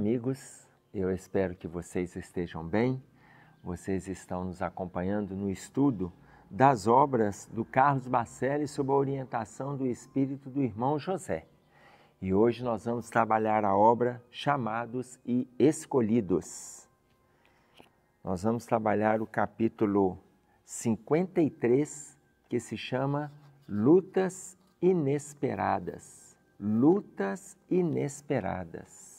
amigos, eu espero que vocês estejam bem. Vocês estão nos acompanhando no estudo das obras do Carlos Bacelli sob a orientação do espírito do irmão José. E hoje nós vamos trabalhar a obra Chamados e Escolhidos. Nós vamos trabalhar o capítulo 53, que se chama Lutas Inesperadas. Lutas Inesperadas.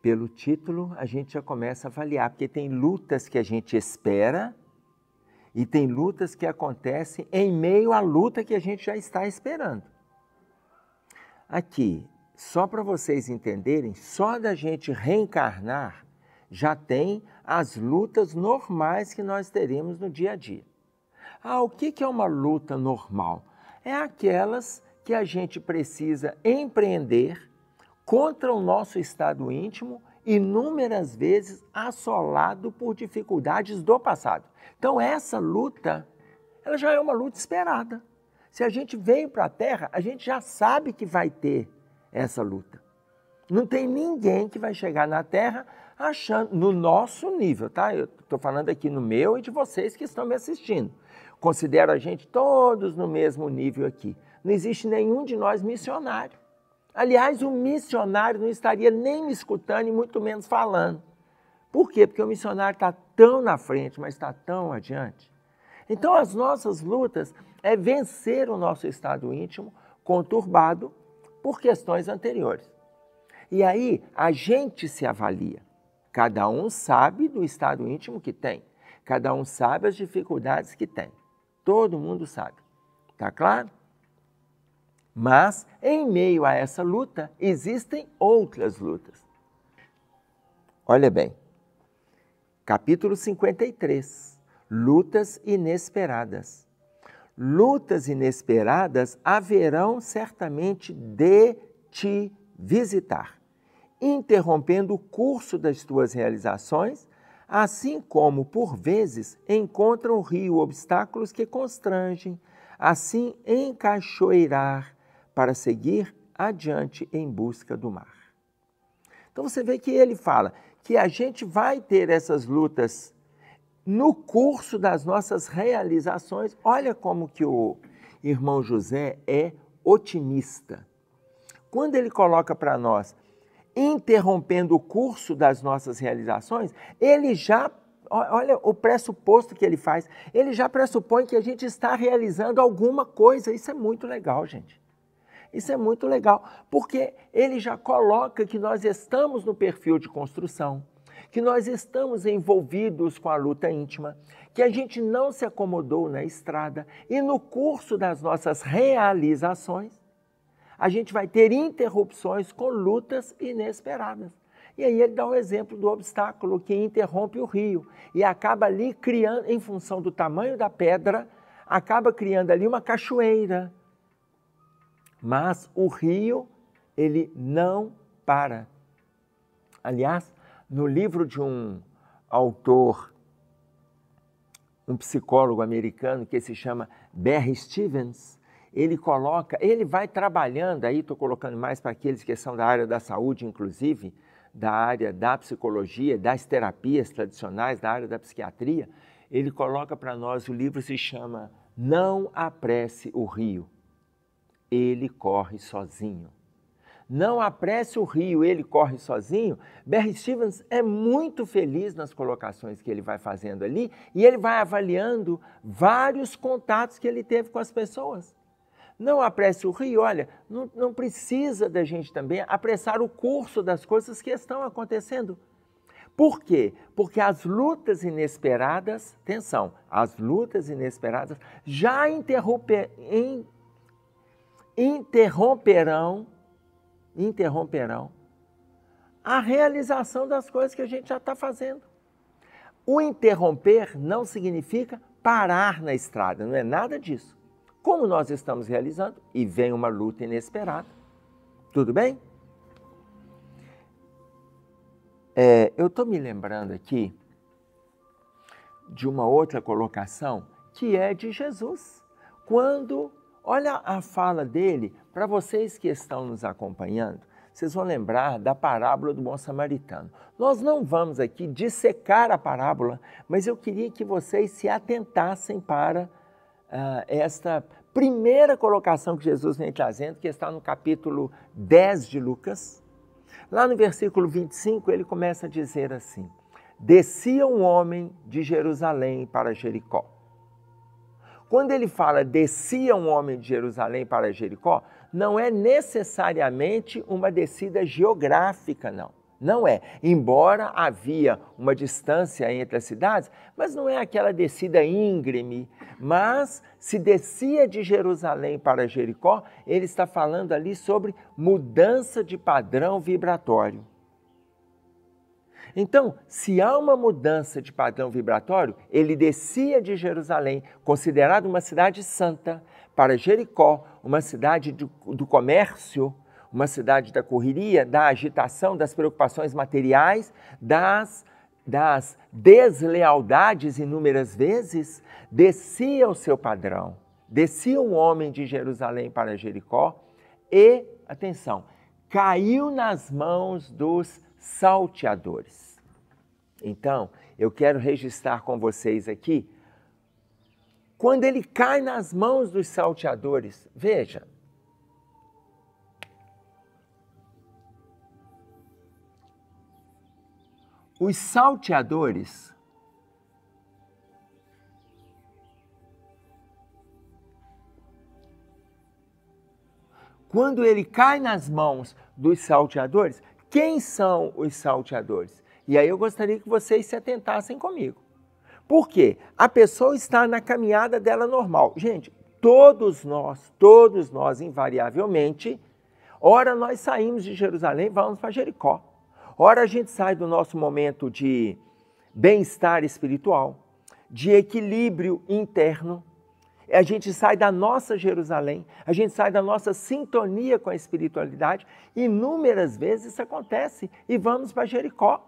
Pelo título, a gente já começa a avaliar, porque tem lutas que a gente espera e tem lutas que acontecem em meio à luta que a gente já está esperando. Aqui, só para vocês entenderem, só da gente reencarnar já tem as lutas normais que nós teremos no dia a dia. O que é uma luta normal? É aquelas que a gente precisa empreender contra o nosso estado íntimo, inúmeras vezes assolado por dificuldades do passado. Então essa luta, ela já é uma luta esperada. Se a gente veio para a Terra, a gente já sabe que vai ter essa luta. Não tem ninguém que vai chegar na Terra achando, no nosso nível, tá? Eu estou falando aqui no meu e de vocês que estão me assistindo. Considero a gente todos no mesmo nível aqui. Não existe nenhum de nós missionário. Aliás, o missionário não estaria nem me escutando e muito menos falando. Por quê? Porque o missionário está tão na frente, mas está tão adiante. Então, as nossas lutas é vencer o nosso estado íntimo conturbado por questões anteriores. E aí, a gente se avalia. Cada um sabe do estado íntimo que tem. Cada um sabe as dificuldades que tem. Todo mundo sabe. Tá claro? Mas, em meio a essa luta, existem outras lutas. Olha bem, capítulo 53. Lutas inesperadas. Lutas inesperadas haverão certamente de te visitar, interrompendo o curso das tuas realizações, assim como, por vezes, encontram o rio obstáculos que constrangem, assim encachoeirar para seguir adiante em busca do mar. Então você vê que ele fala que a gente vai ter essas lutas no curso das nossas realizações. Olha como que o irmão José é otimista. Quando ele coloca para nós, interrompendo o curso das nossas realizações, ele já, olha o pressuposto que ele faz, ele já pressupõe que a gente está realizando alguma coisa. Isso é muito legal, gente. Isso é muito legal, porque ele já coloca que nós estamos no perfil de construção, que nós estamos envolvidos com a luta íntima, que a gente não se acomodou na estrada e no curso das nossas realizações, a gente vai ter interrupções com lutas inesperadas. E aí ele dá o exemplo do obstáculo que interrompe o rio e acaba ali criando, em função do tamanho da pedra, acaba criando ali uma cachoeira. Mas o rio, ele não para. Aliás, no livro de um autor, um psicólogo americano que se chama Barry Stevens, ele vai trabalhando, aí estou colocando mais para aqueles que são da área da saúde, inclusive, da área da psicologia, das terapias tradicionais, da área da psiquiatria, ele coloca para nós, o livro se chama Não Apresse o Rio, ele corre sozinho. Não apresse o rio, ele corre sozinho. Barry Stevens é muito feliz nas colocações que ele vai fazendo ali e ele vai avaliando vários contatos que ele teve com as pessoas. Não apresse o rio, olha, não precisa da gente também apressar o curso das coisas que estão acontecendo. Por quê? Porque as lutas inesperadas, atenção, as lutas inesperadas já interromperão a realização das coisas que a gente já está fazendo. O interromper não significa parar na estrada, não é nada disso. Como nós estamos realizando e vem uma luta inesperada. Tudo bem? Eu estou me lembrando aqui de uma outra colocação que é de Jesus. Quando, olha a fala dele, para vocês que estão nos acompanhando, vocês vão lembrar da parábola do bom samaritano. Nós não vamos aqui dissecar a parábola, mas eu queria que vocês se atentassem para esta primeira colocação que Jesus vem trazendo, que está no capítulo 10 de Lucas. Lá no versículo 25, ele começa a dizer assim: descia um homem de Jerusalém para Jericó. Quando ele fala descia um homem de Jerusalém para Jericó, não é necessariamente uma descida geográfica, não. Não é. Embora havia uma distância entre as cidades, mas não é aquela descida íngreme. Mas se descia de Jerusalém para Jericó, ele está falando ali sobre mudança de padrão vibratório. Então, se há uma mudança de padrão vibratório, ele descia de Jerusalém, considerada uma cidade santa, para Jericó, uma cidade do comércio, uma cidade da correria, da agitação, das preocupações materiais, das deslealdades inúmeras vezes, descia o seu padrão. Descia um homem de Jerusalém para Jericó e, atenção, caiu nas mãos dos salteadores. Então, eu quero registrar com vocês aqui, quando ele cai nas mãos dos salteadores, veja, os salteadores quando ele cai nas mãos dos salteadores, quem são os salteadores? E aí eu gostaria que vocês se atentassem comigo. Por quê? A pessoa está na caminhada dela normal. Gente, todos nós, invariavelmente, ora nós saímos de Jerusalém e vamos para Jericó. Ora a gente sai do nosso momento de bem-estar espiritual, de equilíbrio interno. A gente sai da nossa Jerusalém, a gente sai da nossa sintonia com a espiritualidade. Inúmeras vezes isso acontece e vamos para Jericó,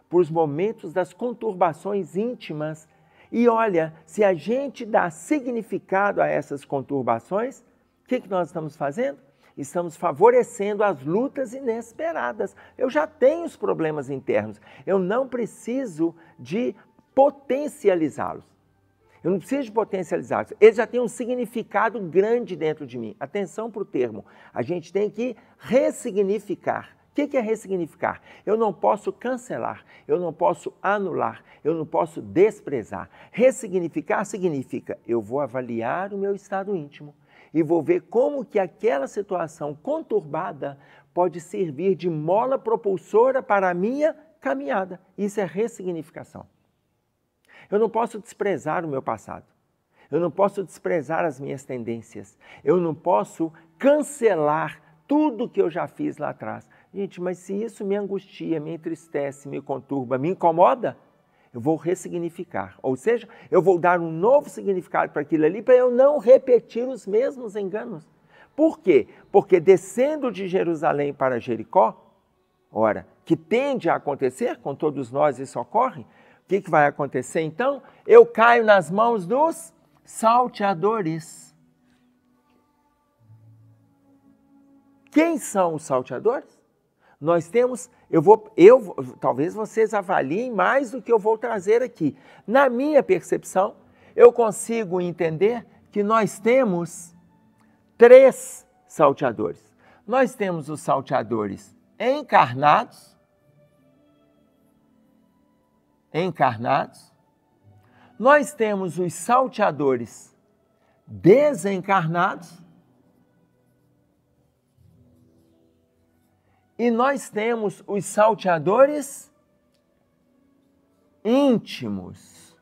para os momentos das conturbações íntimas. E olha, se a gente dá significado a essas conturbações, o que nós estamos fazendo? Estamos favorecendo as lutas inesperadas. Eu já tenho os problemas internos, eu não preciso de potencializá-los. Eu não preciso de potencializá-los. Eles já têm um significado grande dentro de mim. Atenção para o termo. A gente tem que ressignificar. O que é ressignificar? Eu não posso cancelar, eu não posso anular, eu não posso desprezar. Ressignificar significa eu vou avaliar o meu estado íntimo e vou ver como que aquela situação conturbada pode servir de mola propulsora para a minha caminhada. Isso é ressignificação. Eu não posso desprezar o meu passado. Eu não posso desprezar as minhas tendências. Eu não posso cancelar tudo que eu já fiz lá atrás. Gente, mas se isso me angustia, me entristece, me conturba, me incomoda, eu vou ressignificar. Ou seja, eu vou dar um novo significado para aquilo ali, para eu não repetir os mesmos enganos. Por quê? Porque descendo de Jerusalém para Jericó, ora, que tende a acontecer, com todos nós isso ocorre, o que vai acontecer então? Eu caio nas mãos dos salteadores. Quem são os salteadores? Nós temos, talvez vocês avaliem mais do que eu vou trazer aqui. Na minha percepção, eu consigo entender que nós temos 3 salteadores. Nós temos os salteadores encarnados, nós temos os salteadores desencarnados e nós temos os salteadores íntimos.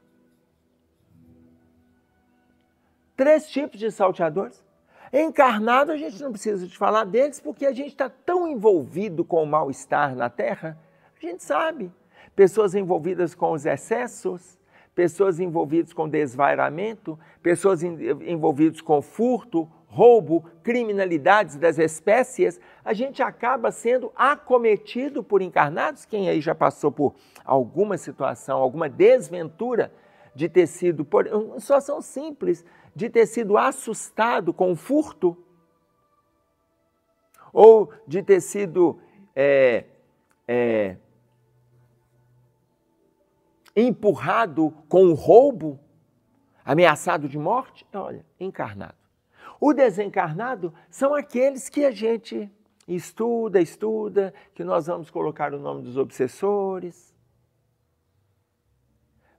3 tipos de salteadores. Encarnado, a gente não precisa te falar deles porque a gente está tão envolvido com o mal-estar na Terra, a gente sabe. Pessoas envolvidas com os excessos, pessoas envolvidas com desvairamento, pessoas envolvidas com furto, roubo, criminalidades das espécies, a gente acaba sendo acometido por encarnados. Quem aí já passou por alguma situação, alguma desventura de ter sido, uma situação simples, de ter sido assustado com furto, ou de ter sido empurrado com o roubo, ameaçado de morte? Olha, encarnado. O desencarnado são aqueles que a gente estuda, que nós vamos colocar o nome dos obsessores.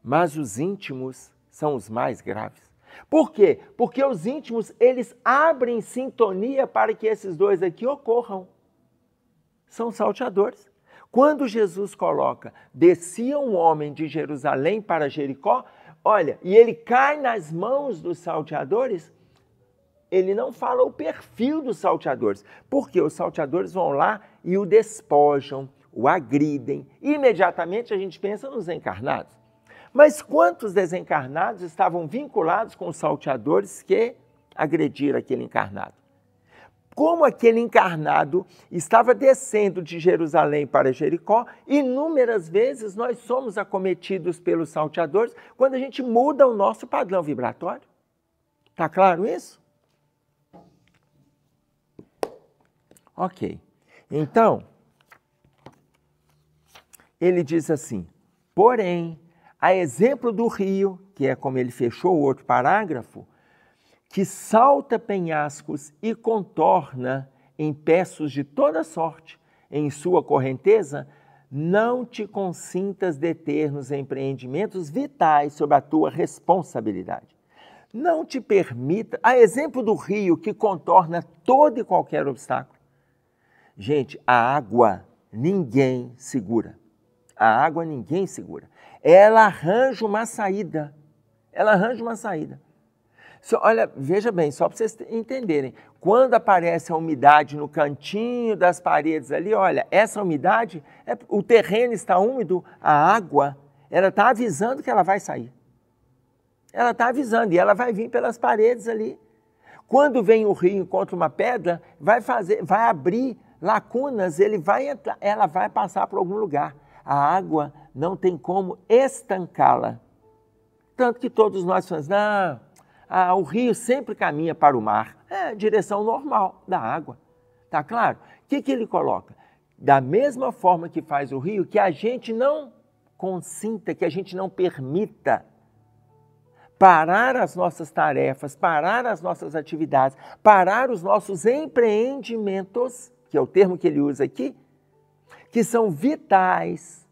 Mas os íntimos são os mais graves. Por quê? Porque os íntimos, eles abrem sintonia para que esses dois aqui ocorram. São salteadores. Quando Jesus coloca, descia um homem de Jerusalém para Jericó, olha, e ele cai nas mãos dos salteadores, ele não fala o perfil dos salteadores, porque os salteadores vão lá e o despojam, o agridem. Imediatamente a gente pensa nos encarnados. Mas quantos desencarnados estavam vinculados com os salteadores que agrediram aquele encarnado? Como aquele encarnado estava descendo de Jerusalém para Jericó, inúmeras vezes nós somos acometidos pelos salteadores quando a gente muda o nosso padrão vibratório. Está claro isso? Ok. Então, ele diz assim, porém, a exemplo do rio, que é como ele fechou o outro parágrafo, que salta penhascos e contorna empeços de toda sorte em sua correnteza, não te consintas deter nos empreendimentos vitais sob a tua responsabilidade. Não te permita, a exemplo do rio que contorna todo e qualquer obstáculo. Gente, a água ninguém segura. A água ninguém segura. Ela arranja uma saída. Ela arranja uma saída. Olha, veja bem, só para vocês entenderem. Quando aparece a umidade no cantinho das paredes ali, olha, essa umidade, o terreno está úmido, a água, ela está avisando que ela vai sair. Ela está avisando e ela vai vir pelas paredes ali. Quando vem o rio e encontra uma pedra, vai abrir lacunas, ela vai passar por algum lugar. A água não tem como estancá-la. Tanto que todos nós falamos, o rio sempre caminha para o mar. É a direção normal da água. Tá claro? O que ele coloca? Da mesma forma que faz o rio, que a gente não consinta, que a gente não permita parar as nossas tarefas, parar as nossas atividades, parar os nossos empreendimentos, que é o termo que ele usa aqui, que são vitais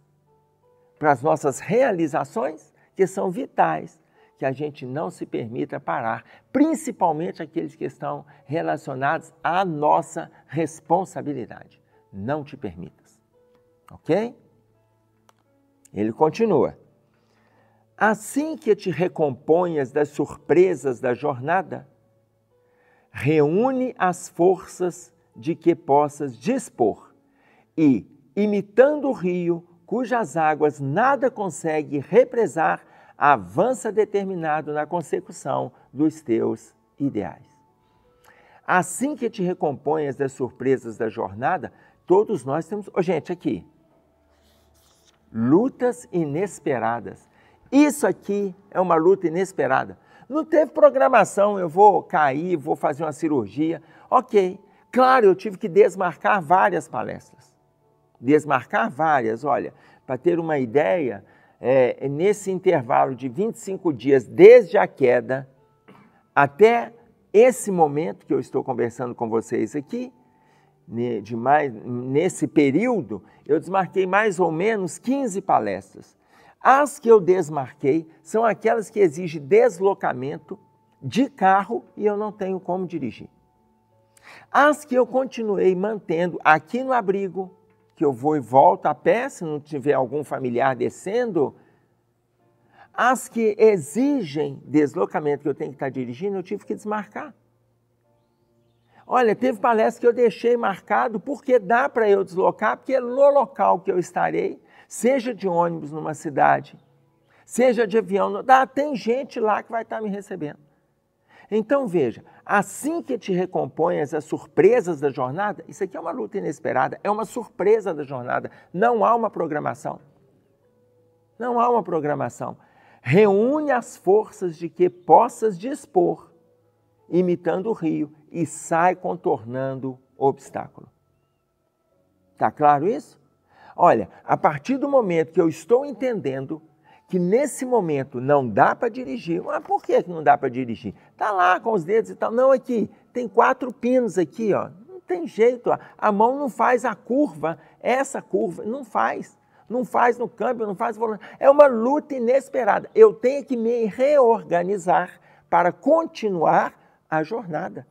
para as nossas realizações, que são vitais, que a gente não se permita parar, principalmente aqueles que estão relacionados à nossa responsabilidade. Não te permitas. Ok? Ele continua. Assim que te recomponhas das surpresas da jornada, reúne as forças de que possas dispor e, imitando o rio, cujas águas nada consegue represar, avança determinado na consecução dos teus ideais. Assim que te recomponhas das surpresas da jornada, todos nós temos... gente, aqui, lutas inesperadas. Isso aqui é uma luta inesperada. Não teve programação, eu vou cair, vou fazer uma cirurgia. Ok, claro, eu tive que desmarcar várias palestras. Desmarcar várias, olha, para ter uma ideia, nesse intervalo de 25 dias, desde a queda até esse momento que eu estou conversando com vocês aqui, nesse período, eu desmarquei mais ou menos 15 palestras. As que eu desmarquei são aquelas que exigem deslocamento de carro e eu não tenho como dirigir. As que eu continuei mantendo aqui no abrigo, que eu vou e volto a pé, se não tiver algum familiar descendo, as que exigem deslocamento que eu tenho que estar dirigindo, eu tive que desmarcar. Olha, teve palestra que eu deixei marcado porque dá para eu deslocar, porque no local que eu estarei, seja de ônibus numa cidade, seja de avião, tem gente lá que vai estar me recebendo. Então veja, assim que te recomponhas as surpresas da jornada, isso aqui é uma luta inesperada, é uma surpresa da jornada, não há uma programação. Não há uma programação. Reúne as forças de que possas dispor, imitando o rio, e sai contornando o obstáculo. Está claro isso? Olha, a partir do momento que eu estou entendendo que nesse momento não dá para dirigir. Mas por que não dá para dirigir? Está lá com os dedos e tal. Não, aqui, tem 4 pinos aqui, ó. Não tem jeito, ó. A mão não faz a curva, essa curva, não faz. Não faz no câmbio, não faz volante. É uma luta inesperada. Eu tenho que me reorganizar para continuar a jornada.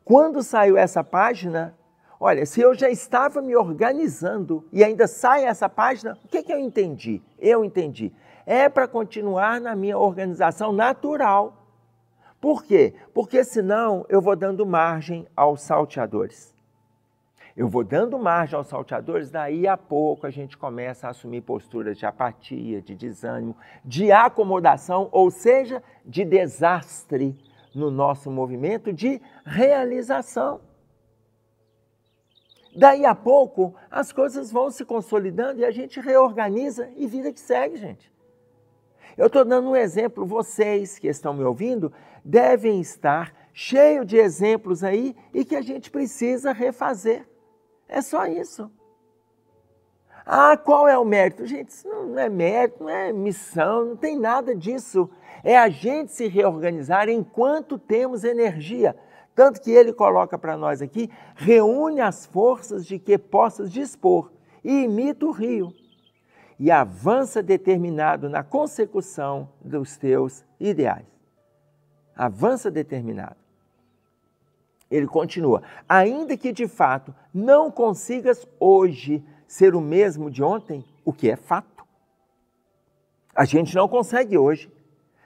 Quando saiu essa página, olha, se eu já estava me organizando e ainda sai essa página, o que eu entendi? Eu entendi. É para continuar na minha organização natural. Por quê? Porque senão eu vou dando margem aos salteadores. Eu vou dando margem aos salteadores, daí a pouco a gente começa a assumir posturas de apatia, de desânimo, de acomodação, ou seja, de desastre no nosso movimento de realização. Daí a pouco as coisas vão se consolidando e a gente reorganiza e vida que segue, gente. Eu estou dando um exemplo, vocês que estão me ouvindo devem estar cheios de exemplos aí e que a gente precisa refazer. É só isso. Ah, qual é o mérito? Gente, isso não é mérito, não é missão, não tem nada disso. É a gente se reorganizar enquanto temos energia. Tanto que ele coloca para nós aqui, reúne as forças de que possas dispor e imita o rio. E avança determinado na consecução dos teus ideais. Avança determinado. Ele continua, ainda que de fato não consigas hoje ser o mesmo de ontem, o que é fato. A gente não consegue hoje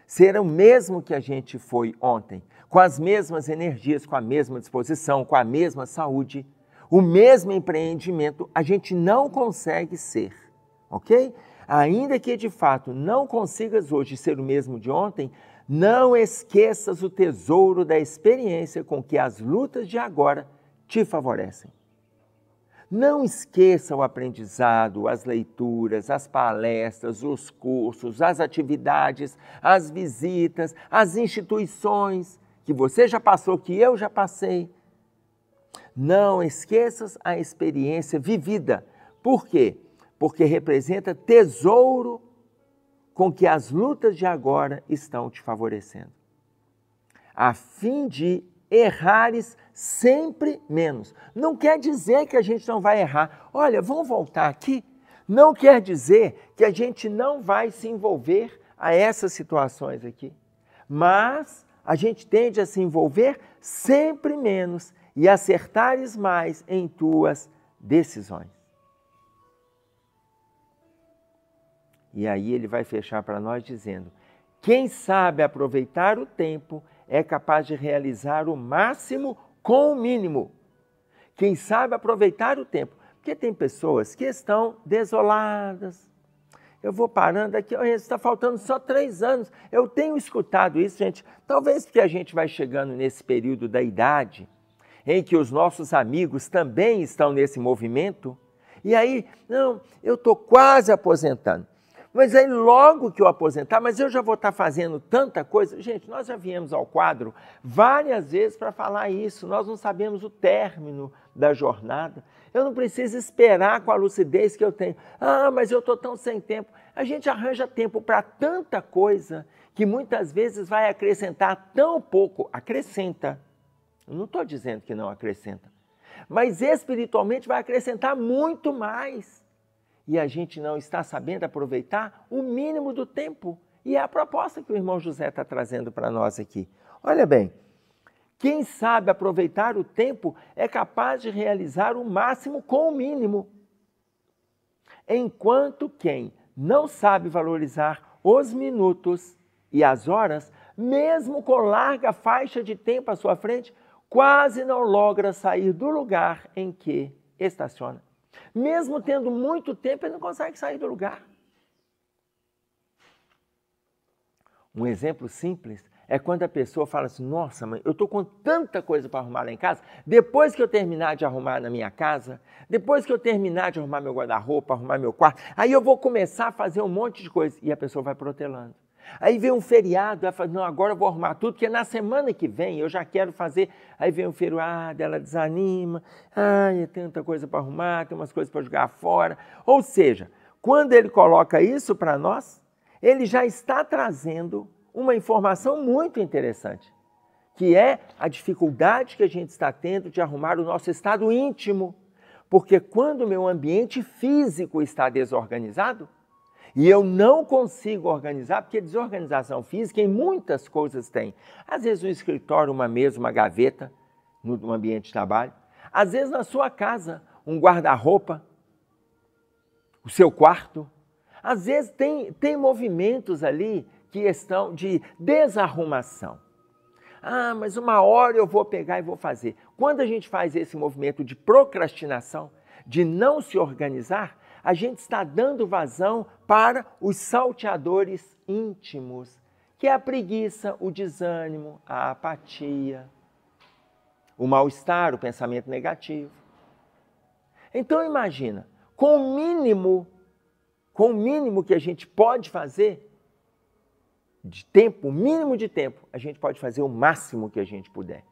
ser o mesmo que a gente foi ontem, com as mesmas energias, com a mesma disposição, com a mesma saúde, o mesmo empreendimento, a gente não consegue ser, ok? Ainda que de fato não consigas hoje ser o mesmo de ontem, não esqueças o tesouro da experiência com que as lutas de agora te favorecem. Não esqueça o aprendizado, as leituras, as palestras, os cursos, as atividades, as visitas, as instituições que você já passou, que eu já passei. Não esqueças a experiência vivida. Por quê? Porque representa tesouro com que as lutas de agora estão te favorecendo. A fim de errares sempre menos. Não quer dizer que a gente não vai errar. Olha, vamos voltar aqui. Não quer dizer que a gente não vai se envolver a essas situações aqui. Mas a gente tende a se envolver sempre menos e acertares mais em tuas decisões. E aí ele vai fechar para nós dizendo, quem sabe aproveitar o tempo é capaz de realizar o máximo com o mínimo. Quem sabe aproveitar o tempo. Porque tem pessoas que estão desoladas. Eu vou parando aqui, está faltando só 3 anos. Eu tenho escutado isso, gente. Talvez porque a gente vai chegando nesse período da idade, em que os nossos amigos também estão nesse movimento. E aí, não, eu estou quase aposentando. Mas aí logo que eu aposentar, mas eu já vou estar fazendo tanta coisa. Gente, nós já viemos ao quadro várias vezes para falar isso. Nós não sabemos o término da jornada. Eu não preciso esperar com a lucidez que eu tenho. Ah, mas eu estou tão sem tempo. A gente arranja tempo para tanta coisa que muitas vezes vai acrescentar tão pouco. Acrescenta. Eu não estou dizendo que não acrescenta. Mas espiritualmente vai acrescentar muito mais. E a gente não está sabendo aproveitar o mínimo do tempo. E é a proposta que o irmão José está trazendo para nós aqui. Olha bem, quem sabe aproveitar o tempo é capaz de realizar o máximo com o mínimo. Enquanto quem não sabe valorizar os minutos e as horas, mesmo com larga faixa de tempo à sua frente, quase não logra sair do lugar em que estaciona. Mesmo tendo muito tempo, ele não consegue sair do lugar. Um exemplo simples é quando a pessoa fala assim, nossa mãe, eu estou com tanta coisa para arrumar lá em casa, depois que eu terminar de arrumar na minha casa, depois que eu terminar de arrumar meu guarda-roupa, arrumar meu quarto, aí eu vou começar a fazer um monte de coisa. E a pessoa vai protelando. Aí vem um feriado, ela fala, não, agora eu vou arrumar tudo, porque na semana que vem eu já quero fazer. Aí vem um feriado, ela desanima, ai, é tanta coisa para arrumar, tem umas coisas para jogar fora. Ou seja, quando ele coloca isso para nós, ele já está trazendo uma informação muito interessante, que é a dificuldade que a gente está tendo de arrumar o nosso estado íntimo. Porque quando o meu ambiente físico está desorganizado, e eu não consigo organizar, porque desorganização física em muitas coisas tem. Às vezes no escritório, uma mesa, uma gaveta, no ambiente de trabalho. Às vezes na sua casa, um guarda-roupa, o seu quarto. Às vezes tem movimentos ali que estão de desarrumação. Ah, mas uma hora eu vou pegar e vou fazer. Quando a gente faz esse movimento de procrastinação, de não se organizar, a gente está dando vazão para os salteadores íntimos, que é a preguiça, o desânimo, a apatia, o mal-estar, o pensamento negativo. Então imagina, com o mínimo que a gente pode fazer de tempo, o mínimo de tempo, a gente pode fazer o máximo que a gente puder,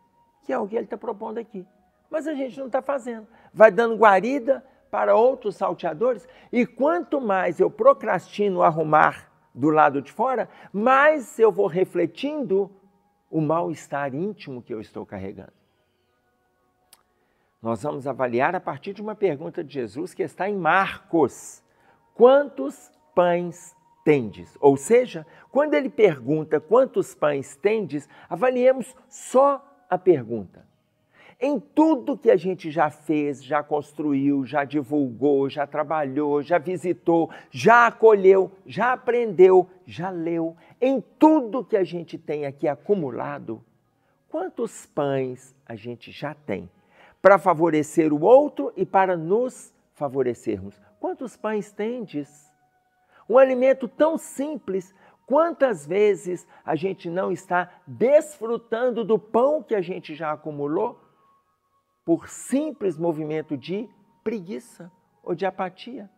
que é o que ele está propondo aqui. Mas a gente não está fazendo. Vai dando guarida para outros salteadores, e quanto mais eu procrastino arrumar do lado de fora, mais eu vou refletindo o mal-estar íntimo que eu estou carregando. Nós vamos avaliar a partir de uma pergunta de Jesus que está em Marcos. Quantos pães tendes? Ou seja, quando ele pergunta quantos pães tendes, avaliemos só a pergunta. Em tudo que a gente já fez, já construiu, já divulgou, já trabalhou, já visitou, já acolheu, já aprendeu, já leu, em tudo que a gente tem aqui acumulado, quantos pães a gente já tem para favorecer o outro e para nos favorecermos? Quantos pães tendes? Um alimento tão simples, quantas vezes a gente não está desfrutando do pão que a gente já acumulou? Por simples movimento de preguiça ou de apatia.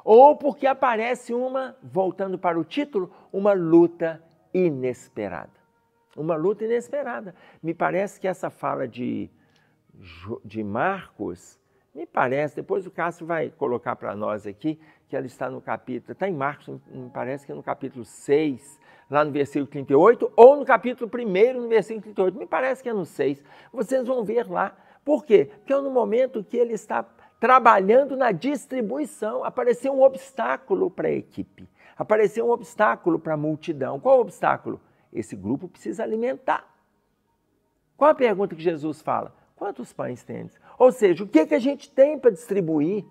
Ou porque aparece voltando para o título, uma luta inesperada. Uma luta inesperada. Me parece que essa fala de Marcos, me parece, depois o Cássio vai colocar para nós aqui, que ela está no capítulo, está em Marcos, me parece que é no capítulo 6, lá no versículo 38, ou no capítulo 1, no versículo 38, me parece que é no 6. Vocês vão ver lá. Por quê? Porque é no momento que ele está trabalhando na distribuição, apareceu um obstáculo para a equipe, apareceu um obstáculo para a multidão. Qual o obstáculo? Esse grupo precisa alimentar. Qual a pergunta que Jesus fala? Quantos pães tendes? Ou seja, o que a gente tem para distribuir?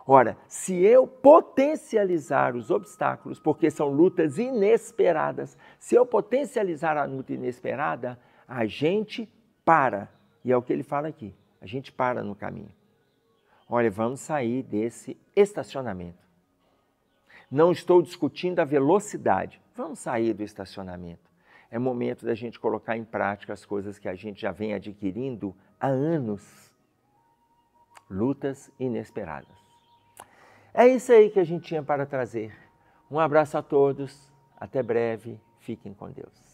Ora, se eu potencializar os obstáculos, porque são lutas inesperadas, se eu potencializar a luta inesperada, a gente para. E é o que ele fala aqui, a gente para no caminho. Olha, vamos sair desse estacionamento. Não estou discutindo a velocidade, vamos sair do estacionamento. É momento da gente colocar em prática as coisas que a gente já vem adquirindo há anos. Lutas inesperadas. É isso aí que a gente tinha para trazer. Um abraço a todos, até breve, fiquem com Deus.